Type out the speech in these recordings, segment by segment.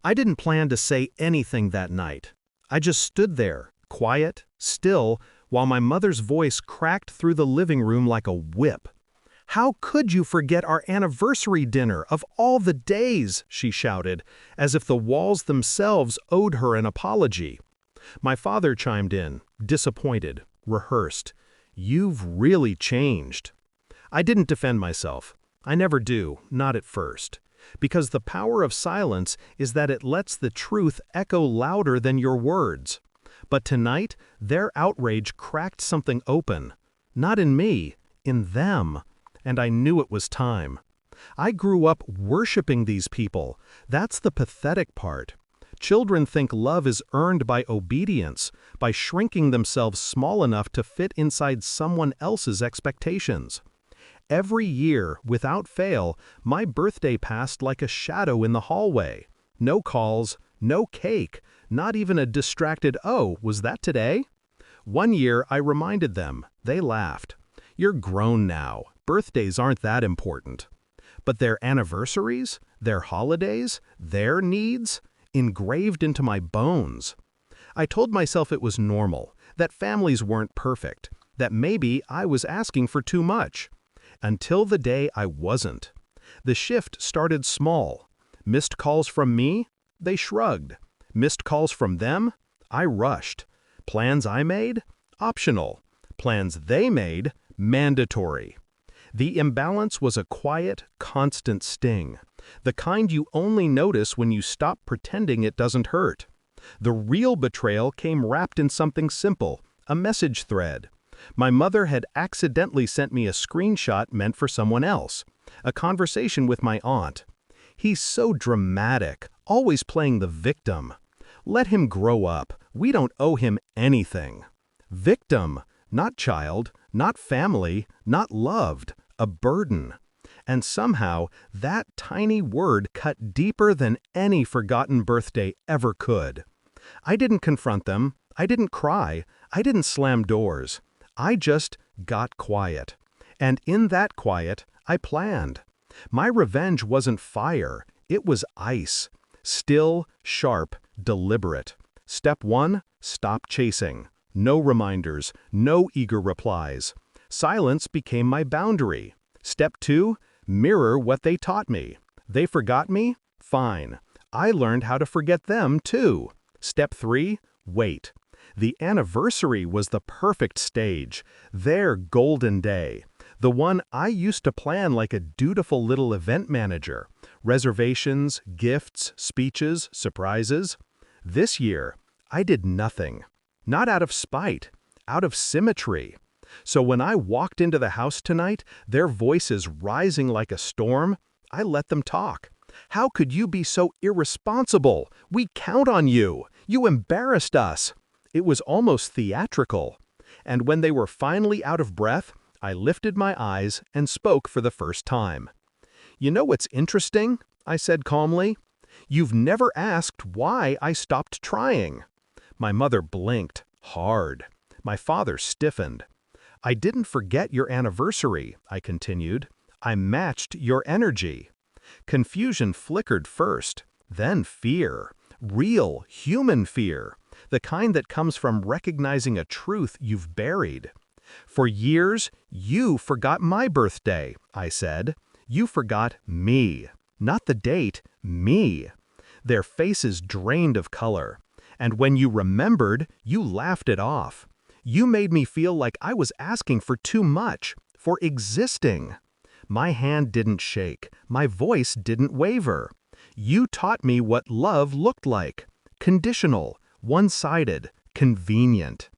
I didn't plan to say anything that night. I just stood there, quiet, still, while my mother's voice cracked through the living room like a whip. "How could you forget our anniversary dinner of all the days?" she shouted, as if the walls themselves owed her an apology. My father chimed in, disappointed, rehearsed. "You've really changed." I didn't defend myself. I never do, not at first. Because the power of silence is that it lets the truth echo louder than your words. But tonight, their outrage cracked something open. Not in me, in them. And I knew it was time. I grew up worshiping these people. That's the pathetic part. Children think love is earned by obedience, by shrinking themselves small enough to fit inside someone else's expectations. Every year, without fail, my birthday passed like a shadow in the hallway. No calls, no cake, not even a distracted "Oh, was that today?" One year I reminded them. They laughed. "You're grown now. Birthdays aren't that important." But their anniversaries, their holidays, their needs, engraved into my bones. I told myself it was normal, that families weren't perfect, that maybe I was asking for too much. Until the day I wasn't. The shift started small. Missed calls from me? They shrugged. Missed calls from them? I rushed. Plans I made? Optional. Plans they made? Mandatory. The imbalance was a quiet, constant sting. The kind you only notice when you stop pretending it doesn't hurt. The real betrayal came wrapped in something simple, a message thread. My mother had accidentally sent me a screenshot meant for someone else. A conversation with my aunt. "He's so dramatic, always playing the victim. Let him grow up. We don't owe him anything." Victim, not child, not family, not loved, a burden. And somehow, that tiny word cut deeper than any forgotten birthday ever could. I didn't confront them. I didn't cry. I didn't slam doors. I just got quiet. And in that quiet, I planned. My revenge wasn't fire, it was ice. Still, sharp, deliberate. Step 1, stop chasing. No reminders, no eager replies. Silence became my boundary. Step 2, mirror what they taught me. They forgot me? Fine. I learned how to forget them too. Step 3, wait. The anniversary was the perfect stage, their golden day, the one I used to plan like a dutiful little event manager. Reservations, gifts, speeches, surprises. This year, I did nothing. Not out of spite, out of symmetry. So when I walked into the house tonight, their voices rising like a storm, I let them talk. "How could you be so irresponsible? We count on you. You embarrassed us." It was almost theatrical. And when they were finally out of breath, I lifted my eyes and spoke for the first time. "You know what's interesting?" I said calmly. "You've never asked why I stopped trying." My mother blinked, hard. My father stiffened. "I didn't forget your anniversary," I continued. "I matched your energy." Confusion flickered first, then fear. Real, human fear. The kind that comes from recognizing a truth you've buried. "For years, you forgot my birthday," I said. "You forgot me. Not the date, me." Their faces drained of color. And when you remembered, you laughed it off. You made me feel like I was asking for too much, for existing. My hand didn't shake. My voice didn't waver. You taught me what love looked like. Conditional, one-sided, convenient.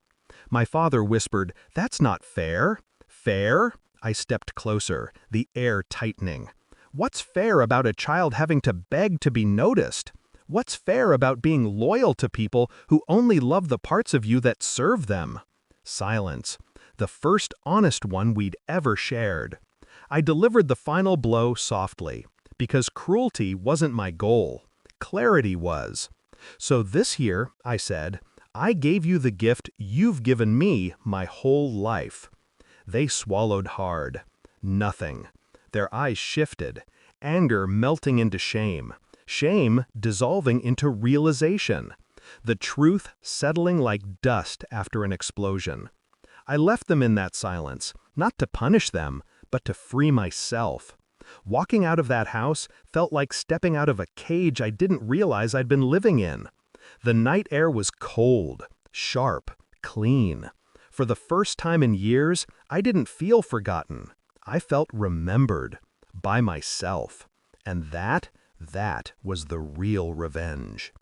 My father whispered, "That's not fair." "Fair?" I stepped closer, the air tightening. "What's fair about a child having to beg to be noticed? What's fair about being loyal to people who only love the parts of you that serve them?" Silence. The first honest one we'd ever shared. I delivered the final blow softly, because cruelty wasn't my goal. Clarity was. "So this year," I said, "I gave you the gift you've given me my whole life." They swallowed hard. Nothing. Their eyes shifted, anger melting into shame, shame dissolving into realization, the truth settling like dust after an explosion. I left them in that silence, not to punish them, but to free myself. Walking out of that house felt like stepping out of a cage I didn't realize I'd been living in. The night air was cold, sharp, clean. For the first time in years, I didn't feel forgotten. I felt remembered by myself. And that was the real revenge.